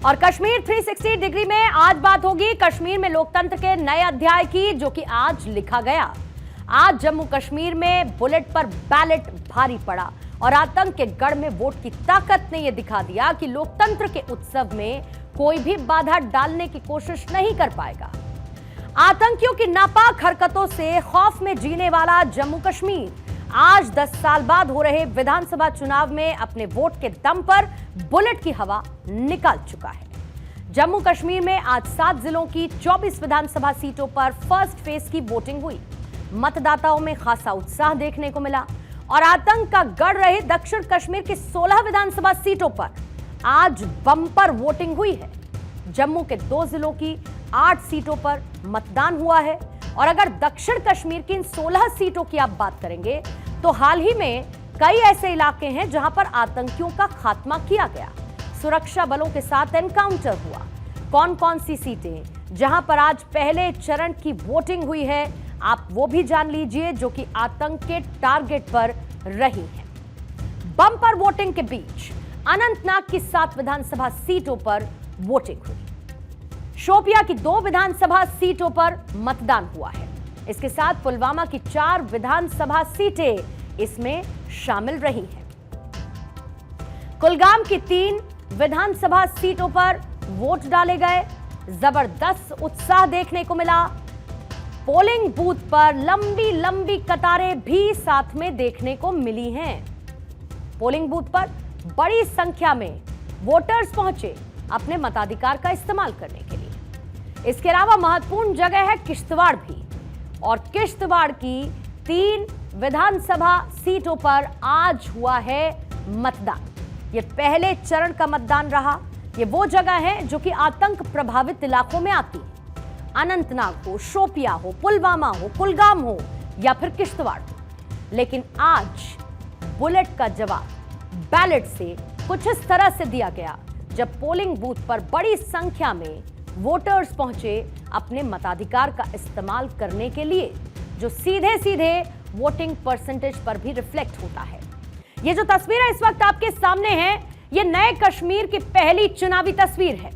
और कश्मीर 360 डिग्री में आज बात होगी कश्मीर में लोकतंत्र के नए अध्याय की, जो कि आज लिखा गया। आज जम्मू कश्मीर में बुलेट पर बैलेट भारी पड़ा और आतंक के गढ़ में वोट की ताकत ने यह दिखा दिया कि लोकतंत्र के उत्सव में कोई भी बाधा डालने की कोशिश नहीं कर पाएगा। आतंकियों की नापाक हरकतों से खौफ में जीने वाला जम्मू कश्मीर आज 10 साल बाद हो रहे विधानसभा चुनाव में अपने वोट के दम पर बुलेट की हवा निकाल चुका है। जम्मू कश्मीर में आज 7 जिलों की 24 विधानसभा सीटों पर फर्स्ट फेज की वोटिंग हुई। मतदाताओं में खासा उत्साह देखने को मिला और आतंक का गढ़ रहे दक्षिण कश्मीर की 16 विधानसभा सीटों पर आज बम्पर वोटिंग हुई है। जम्मू के 2 जिलों की 8 सीटों पर मतदान हुआ है और अगर दक्षिण कश्मीर की इन 16 सीटों की आप बात करेंगे तो हाल ही में कई ऐसे इलाके हैं जहां पर आतंकियों का खात्मा किया गया, सुरक्षा बलों के साथ एनकाउंटर हुआ। कौन कौन सी सीटें जहां पर आज पहले चरण की वोटिंग हुई है, आप वो भी जान लीजिए, जो कि आतंक के टारगेट पर रही है। बम्पर वोटिंग के बीच अनंतनाग की 7 विधानसभा सीटों पर वोटिंग हुई। शोपिया की 2 विधानसभा सीटों पर मतदान हुआ है। इसके साथ पुलवामा की 4 विधानसभा सीटें इसमें शामिल रही हैं। कुलगाम की 3 विधानसभा सीटों पर वोट डाले गए। जबरदस्त उत्साह देखने को मिला। पोलिंग बूथ पर लंबी लंबी कतारें भी साथ में देखने को मिली हैं। पोलिंग बूथ पर बड़ी संख्या में वोटर्स पहुंचे अपने मताधिकार का इस्तेमाल करने के लिए। इसके अलावा महत्वपूर्ण जगह है किश्तवाड़ भी, और किश्तवाड़ की 3 विधानसभा सीटों पर आज हुआ है मतदान। ये पहले चरण का मतदान रहा। ये वो जगह है जो कि आतंक प्रभावित इलाकों में आती है। अनंतनाग हो, शोपिया हो, पुलवामा हो, कुलगाम हो या फिर किश्तवाड़ हो। लेकिन आज बुलेट का जवाब बैलेट से कुछ इस तरह से दिया गया जब पोलिंग बूथ पर बड़ी संख्या में वोटर्स पहुंचे अपने मताधिकार का इस्तेमाल करने के लिए, जो सीधे सीधे वोटिंग परसेंटेज पर भी रिफ्लेक्ट होता है। ये जो तस्वीर इस वक्त आपके सामने है, ये नए कश्मीर की पहली चुनावी तस्वीर है।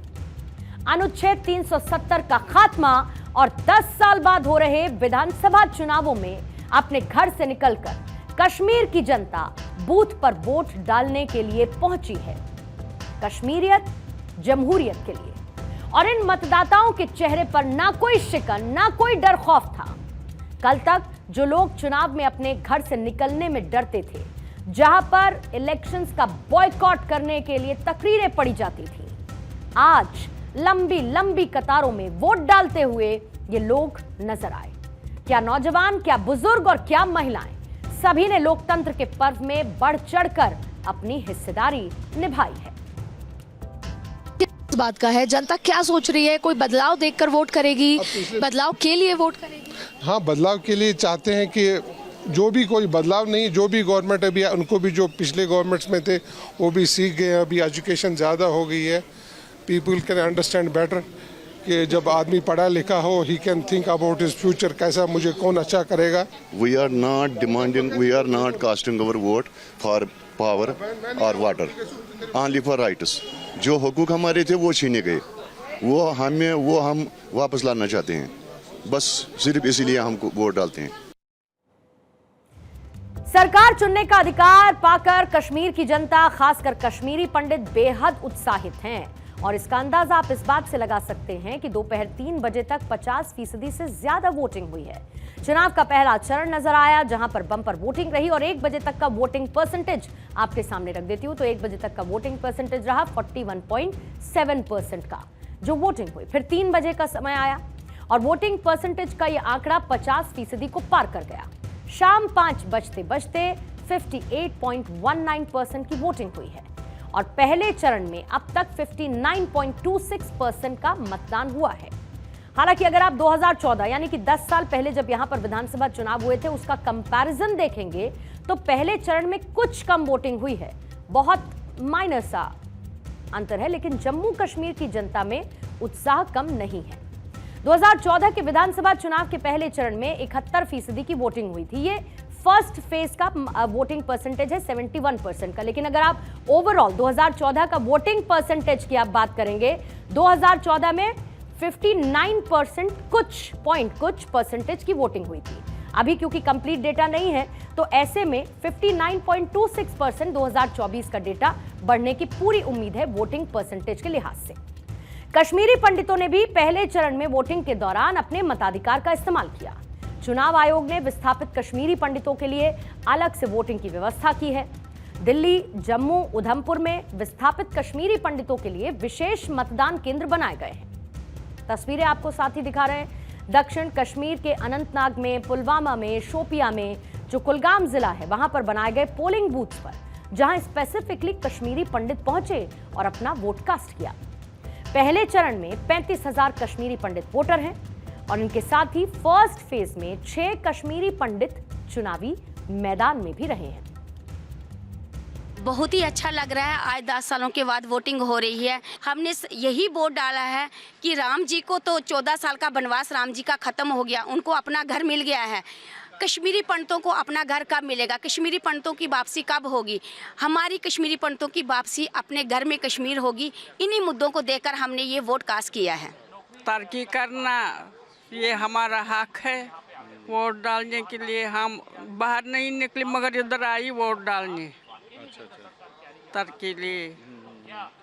अनुच्छेद 370 का खात्मा और 10 साल बाद हो रहे विधानसभा चुनावों में अपने घर से निकलकर कश्मीर की जनता बूथ पर वोट डालने के लिए पहुंची है। कश्मीरियत जमहूरियत के लिए। और इन मतदाताओं के चेहरे पर ना कोई शिकन, ना कोई डर खौफ था। कल तक जो लोग चुनाव में अपने घर से निकलने में डरते थे, जहां पर इलेक्शंस का बॉयकॉट करने के लिए तकरीरें पड़ी जाती थी, आज लंबी लंबी कतारों में वोट डालते हुए ये लोग नजर आए। क्या नौजवान, क्या बुजुर्ग और क्या महिलाएं, सभी ने लोकतंत्र के पर्व में बढ़ चढ़कर अपनी हिस्सेदारी निभाई है। इस बात का है, जनता क्या सोच रही है? कोई बदलाव देखकर वोट करेगी? बदलाव के लिए वोट करेगी? हाँ, बदलाव के लिए चाहते हैं कि जो भी कोई बदलाव नहीं, जो भी गवर्नमेंट अभी, उनको भी जो पिछले गवर्नमेंट्स में थे वो भी सीख गए। अभी एजुकेशन ज़्यादा हो गई है। पीपल कैन अंडरस्टैंड बेटर कि जब आदमी पढ़ा लिखा हो, he can think about his future, कैसा मुझे कौन अच्छा करेगा। We are not demanding, we are not casting our vote for power और वाटर, ओनली फॉर राइट्स। जो हुकूक हमारे थे वो छीने गए, वो हम वापस लाना चाहते हैं। बस सिर्फ इसीलिए हम वोट डालते हैं। सरकार चुनने का अधिकार पाकर कश्मीर की जनता, खासकर कश्मीरी पंडित बेहद उत्साहित हैं और इसका अंदाजा आप इस बात से लगा सकते हैं कि दोपहर 3 बजे तक 50% से ज्यादा वोटिंग हुई है। चुनाव का पहला चरण नजर आया जहां पर बम्पर वोटिंग रही और 1 बजे तक का वोटिंग परसेंटेज आपके सामने रख देती हूं तो 1 बजे तक का वोटिंग परसेंटेज रहा 41.7% का जो वोटिंग हुई। फिर 3 बजे का समय आया और वोटिंग परसेंटेज का यह आंकड़ा 50% को पार कर गया। शाम 5 बजते बजते 58.19% की वोटिंग हुई है और पहले चरण में अब तक 59.26% का मतदान हुआ है। हालांकि अगर आप 2014 यानी कि 10 साल पहले जब यहां पर विधानसभा चुनाव हुए थे उसका कंपैरिजन देखेंगे तो पहले चरण में कुछ कम वोटिंग हुई है, बहुत माइनर सा अंतर है, लेकिन जम्मू कश्मीर की जनता में उत्साह कम नहीं है। 2014 के विधानसभा चुनाव के पहले चरण में 71% की वोटिंग हुई थी। ये फर्स्ट फेज का वोटिंग परसेंटेज है 71% का। लेकिन अगर आप ओवरऑल 2014 का वोटिंग परसेंटेज की आप बात करेंगे, 2014 में 59% कुछ परसेंटेज की वोटिंग हुई थी। अभी क्योंकि कंप्लीट डेटा नहीं है, तो ऐसे में 59.26% 2024 का डेटा बढ़ने की पूरी उम्मीद है वोटिंग परसेंटेज के लिहाज से। कश्मीरी पंडितों ने भी पहले चरण में वोटिंग के दौरान अपने मताधिकार का इस्तेमाल किया। चुनाव आयोग ने विस्थापित कश्मीरी पंडितों के लिए अलग से वोटिंग की व्यवस्था की है। दिल्ली, जम्मू, उधमपुर में विस्थापित कश्मीरी पंडितों के लिए विशेष मतदान केंद्र बनाए गए हैं। तस्वीरें आपको साथ ही दिखा रहे हैं। दक्षिण कश्मीर के अनंतनाग में, पुलवामा में, शोपिया में, जो कुलगाम जिला है, वहां पर बनाए गए पोलिंग बूथ्स पर जहां स्पेसिफिकली कश्मीरी पंडित पहुंचे और अपना वोट कास्ट किया। पहले चरण में 35,000 कश्मीरी पंडित वोटर हैं और इनके साथ ही फर्स्ट फेज में 6 कश्मीरी पंडित चुनावी मैदान में भी रहे हैं। बहुत ही अच्छा लग रहा है। आज 10 सालों के बाद वोटिंग हो रही है। हमने यही वोट डाला है कि राम जी को तो 14 साल का वनवास राम जी का खत्म हो गया, उनको अपना घर मिल गया है। कश्मीरी पंडितों को अपना घर कब मिलेगा? कश्मीरी पंडितों की वापसी कब होगी? हमारी कश्मीरी पंडितों की वापसी अपने घर में कश्मीर होगी। इन्हीं मुद्दों को देखकर हमने ये वोट कास्ट किया है। तरक्की करना ये हमारा हक है। वोट डालने के लिए हम बाहर नहीं निकले, मगर इधर आई वोट डालने। तरक्की लिए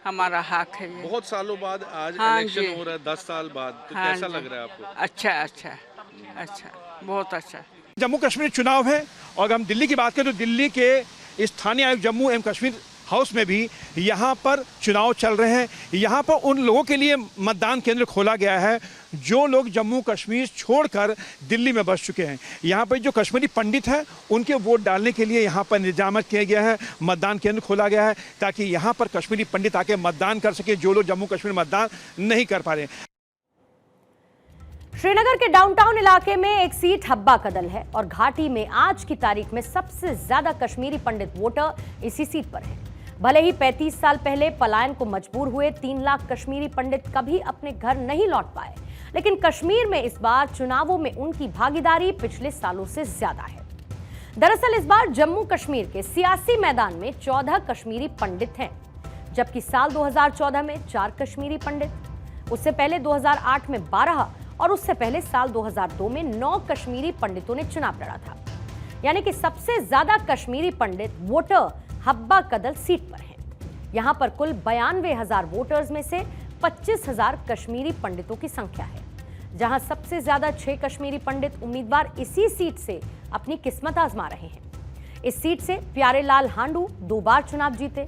हमारा हक है ये। बहुत सालों बाद आज हाँ इलेक्शन हो रहा है, 10 साल बाद, तो हाँ कैसा जी। लग रहा है आपको? अच्छा, बहुत अच्छा। जम्मू कश्मीर चुनाव है और अगर हम दिल्ली की बात करें तो दिल्ली के स्थानीय आयोग जम्मू एवं कश्मीर हाउस में भी यहाँ पर चुनाव चल रहे हैं। यहाँ पर उन लोगों के लिए मतदान केंद्र खोला गया है जो लोग जम्मू कश्मीर छोड़कर दिल्ली में बस चुके हैं। यहाँ पर जो कश्मीरी पंडित हैं उनके वोट डालने के लिए यहाँ पर इंतजाम किया गया है, मतदान केंद्र खोला गया है ताकि यहाँ पर कश्मीरी पंडित आके मतदान कर सके जो लोग जम्मू कश्मीर मतदान नहीं कर पा रहे। श्रीनगर के डाउनटाउन इलाके में एक सीट हब्बा कदल है और घाटी में आज की तारीख में सबसे ज्यादा कश्मीरी पंडित वोटर इसी सीट पर हैं। भले ही 35 साल पहले पलायन को मजबूर हुए 3 लाख कश्मीरी पंडित कभी अपने घर नहीं लौट पाए, लेकिन कश्मीर में इस बार चुनावों में उनकी भागीदारी पिछले सालों से ज्यादा है। दरअसल इस बार जम्मू कश्मीर के सियासी मैदान में 14 कश्मीरी पंडित हैं, जबकि साल 2014 में 4 कश्मीरी पंडित, उससे पहले 2008 में 12 और उससे पहले साल 2002 में 9 कश्मीरी पंडितों ने चुनाव लड़ा था। यानी कि सबसे ज्यादा कश्मीरी पंडित वोटर हब्बा कदल सीट पर हैं। यहां पर कुल 92,000 वोटर्स में से 25,000 कश्मीरी पंडितों की संख्या है, जहां सबसे ज्यादा 6 कश्मीरी पंडित उम्मीदवार इसी सीट से अपनी किस्मत आजमा रहे हैं। इस सीट से प्यारेलाल हांडू 2 बार चुनाव जीते।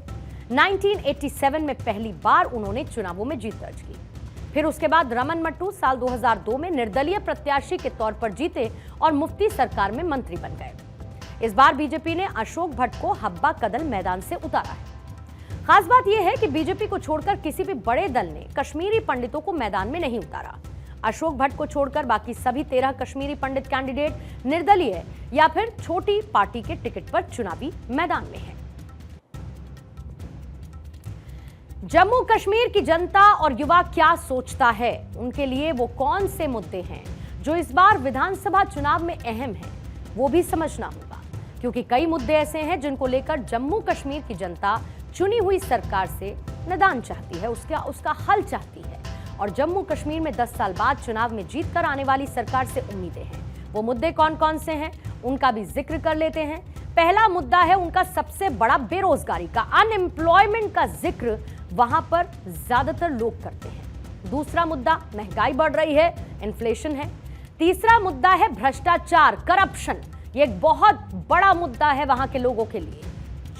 1987 में पहली बार उन्होंने चुनावों में जीत दर्ज की। फिर उसके बाद रमन मट्टू साल 2002 में निर्दलीय प्रत्याशी के तौर पर जीते और मुफ्ती सरकार में मंत्री बन गए। इस बार बीजेपी ने अशोक भट्ट को हब्बा कदल मैदान से उतारा है। खास बात यह है कि बीजेपी को छोड़कर किसी भी बड़े दल ने कश्मीरी पंडितों को मैदान में नहीं उतारा। अशोक भट्ट को छोड़कर बाकी सभी 13 कश्मीरी पंडित कैंडिडेट निर्दलीय या फिर छोटी पार्टी के टिकट पर चुनावी मैदान में हैं। जम्मू कश्मीर की जनता और युवा क्या सोचता है, उनके लिए वो कौन से मुद्दे हैं जो इस बार विधानसभा चुनाव में अहम हैं, वो भी समझना होगा, क्योंकि कई मुद्दे ऐसे हैं जिनको लेकर जम्मू कश्मीर की जनता चुनी हुई सरकार से निदान चाहती है, उसका हल चाहती है और जम्मू कश्मीर में 10 साल बाद चुनाव में जीत कर आने वाली सरकार से उम्मीदें हैं। वो मुद्दे कौन कौन से हैं उनका भी जिक्र कर लेते हैं। पहला मुद्दा है उनका सबसे बड़ा बेरोजगारी का, अनएम्प्लॉयमेंट का जिक्र वहां पर ज्यादातर लोग करते हैं। दूसरा मुद्दा महंगाई बढ़ रही है, इन्फ्लेशन है। तीसरा मुद्दा है भ्रष्टाचार, करप्शन, ये एक बहुत बड़ा मुद्दा है वहां के लोगों के लिए।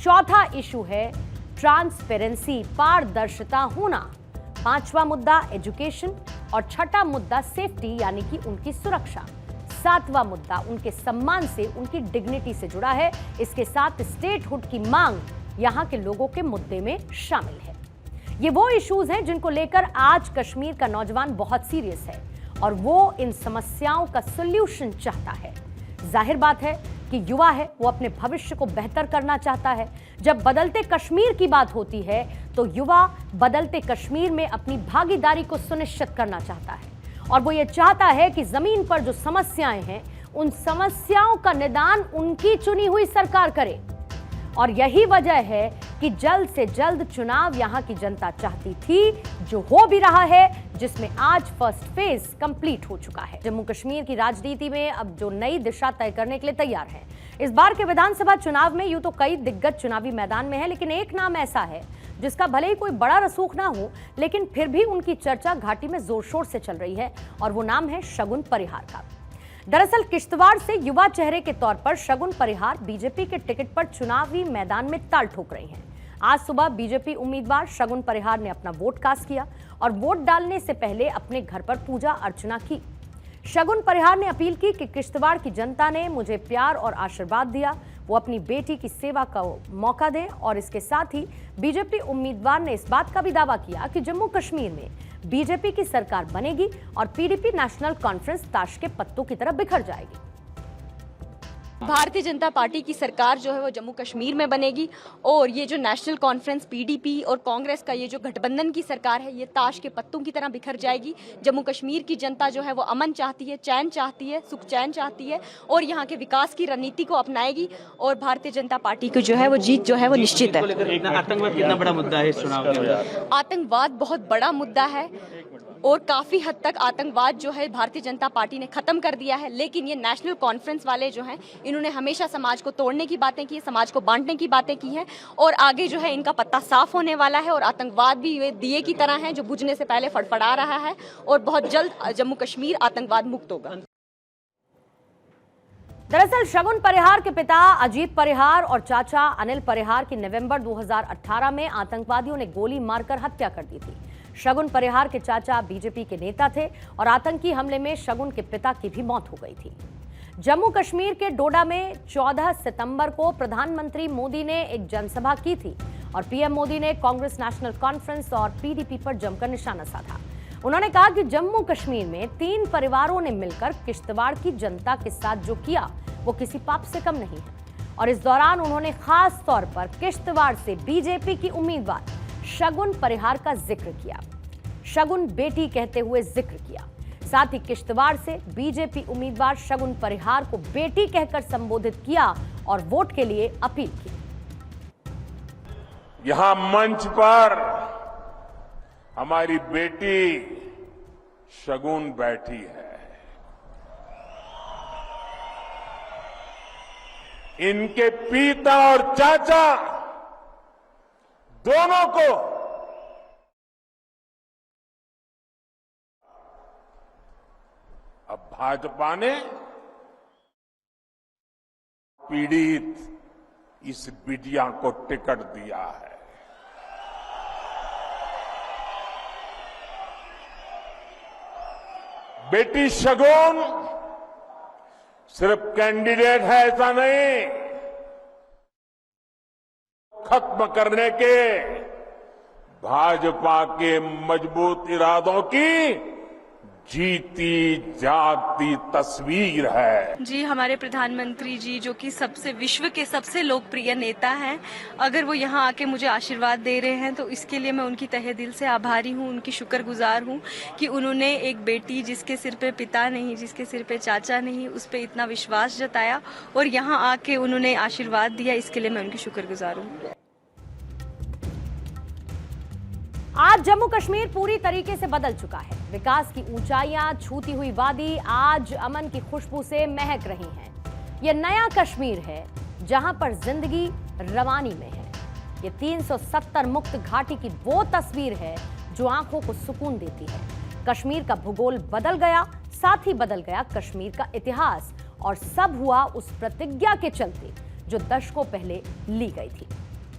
चौथा इशू है ट्रांसपेरेंसी, पारदर्शिता होना। पांचवा मुद्दा एजुकेशन और छठा मुद्दा सेफ्टी यानी कि उनकी सुरक्षा। सातवां मुद्दा उनके सम्मान से, उनकी डिग्निटी से जुड़ा है। इसके साथ स्टेटहुड की मांग यहां के लोगों के मुद्दे में शामिल है। ये वो इश्यूज हैं जिनको लेकर आज कश्मीर का नौजवान बहुत सीरियस है और वो इन समस्याओं का सॉल्यूशन चाहता है। जाहिर बात है कि युवा है, वो अपने भविष्य को बेहतर करना चाहता है। जब बदलते कश्मीर की बात होती है तो युवा बदलते कश्मीर में अपनी भागीदारी को सुनिश्चित करना चाहता है और वो ये चाहता है कि जमीन पर जो समस्याएं हैं उन समस्याओं का निदान उनकी चुनी हुई सरकार करे। और यही वजह है कि जल्द से जल्द चुनाव यहां की जनता चाहती थी, जो हो भी रहा है, जिसमें आज फर्स्ट फेज कंप्लीट हो चुका है। जम्मू कश्मीर की राजनीति में अब जो नई दिशा तय करने के लिए तैयार है। इस बार के विधानसभा चुनाव में यूं तो कई दिग्गज चुनावी मैदान में है, लेकिन एक नाम ऐसा है जिसका भले ही कोई बड़ा रसूख ना हो, लेकिन फिर भी उनकी चर्चा घाटी में जोर शोर से चल रही है, और वो नाम है शगुन परिहार का। दरअसल किश्तवाड़ से युवा चेहरे के तौर पर शगुन परिहार बीजेपी के टिकट पर चुनावी मैदान में ताल ठोक रही हैं। आज सुबह बीजेपी उम्मीदवार शगुन परिहार ने अपना वोट कास्ट किया और वोट डालने से पहले अपने घर पर पूजा अर्चना की। शगुन परिहार ने अपील की कि किश्तवाड़ की जनता ने मुझे प्यार और आशीर्वाद दिया, वो अपनी बेटी की सेवा का मौका दें। और इसके साथ ही बीजेपी उम्मीदवार ने इस बात का भी दावा किया कि जम्मू कश्मीर में बीजेपी की सरकार बनेगी और पीडीपी नेशनल कॉन्फ्रेंस ताश के पत्तों की तरह बिखर जाएगी। भारतीय जनता पार्टी की सरकार जो है वो जम्मू कश्मीर में बनेगी और ये जो नेशनल कॉन्फ्रेंस पीडीपी और कांग्रेस का ये जो गठबंधन की सरकार है, ये ताश के पत्तों की तरह बिखर जाएगी। जम्मू कश्मीर की जनता जो है वो अमन चाहती है, चैन चाहती है, सुख चैन चाहती है और यहाँ के विकास की रणनीति को अपनाएगी और भारतीय जनता पार्टी को जो है वो जीत जो है वो निश्चित है। आतंकवाद कितना बड़ा मुद्दा है इस चुनाव में? आतंकवाद बहुत बड़ा मुद्दा है और काफी हद तक आतंकवाद जो है भारतीय जनता पार्टी ने खत्म कर दिया है, लेकिन ये नेशनल कॉन्फ्रेंस वाले जो हैं इन्होंने हमेशा समाज को तोड़ने की बातें की, समाज को बांटने की बातें की हैं और आगे जो है इनका पत्ता साफ होने वाला है और आतंकवाद भी वे दिए की तरह है जो बुझने से पहले फड़फड़ा रहा है और बहुत जल्द जम्मू कश्मीर आतंकवाद मुक्त होगा। दरअसल शगुन परिहार के पिता अजीत परिहार और चाचा अनिल परिहार की नवंबर 2018 में आतंकवादियों ने गोली मारकर हत्या कर दी थी। शगुन परिहार के चाचा बीजेपी के नेता थे और आतंकी हमले में शगुन के पिता की भी मौत हो गई थी। जम्मू कश्मीर के डोडा में 14 सितंबर को प्रधानमंत्री मोदी ने एक जनसभा की थी और पीएम मोदी ने कांग्रेस नेशनल कॉन्फ्रेंस और पीडीपी पर जमकर निशाना साधा। उन्होंने कहा कि जम्मू कश्मीर में 3 परिवारों ने मिलकर किश्तवाड़ की जनता के साथ जो किया वो किसी पाप से कम नहीं है। और इस दौरान उन्होंने खास तौर पर किश्तवाड़ से बीजेपी की उम्मीदवार शगुन परिहार का जिक्र किया, शगुन बेटी कहते हुए जिक्र किया। साथ ही किश्तवाड़ से बीजेपी उम्मीदवार शगुन परिहार को बेटी कहकर संबोधित किया और वोट के लिए अपील की। यहां मंच पर हमारी बेटी शगुन बैठी है। इनके पिता और चाचा दोनों को अब भाजपा ने पीड़ित इस बिटिया को टिकट दिया है। बेटी शगुन सिर्फ कैंडिडेट है ऐसा नहीं, खत्म करने के भाजपा के मजबूत इरादों की जीती जागती तस्वीर है। जी, हमारे प्रधानमंत्री जी जो कि सबसे विश्व के सबसे लोकप्रिय नेता हैं, अगर वो यहाँ आके मुझे आशीर्वाद दे रहे हैं तो इसके लिए मैं उनकी तहे दिल से आभारी हूँ, उनकी शुक्रगुजार हूँ कि उन्होंने एक बेटी जिसके सिर पे पिता नहीं, जिसके सिर पे चाचा नहीं, उस पर इतना विश्वास जताया और यहाँ आके उन्होंने आशीर्वाद दिया। इसके लिए मैं उनकी शुक्रगुजार हूँ। आज जम्मू कश्मीर पूरी तरीके से बदल चुका है। विकास की ऊंचाइयां छूती हुई वादी आज अमन की खुशबू से महक रही हैं। ये नया कश्मीर है जहां पर जिंदगी रवानी में है। ये 370 मुक्त घाटी की वो तस्वीर है जो आंखों को सुकून देती है। कश्मीर का भूगोल बदल गया, साथ ही बदल गया कश्मीर का इतिहास और सब हुआ उस प्रतिज्ञा के चलते जो दशकों पहले ली गई थी।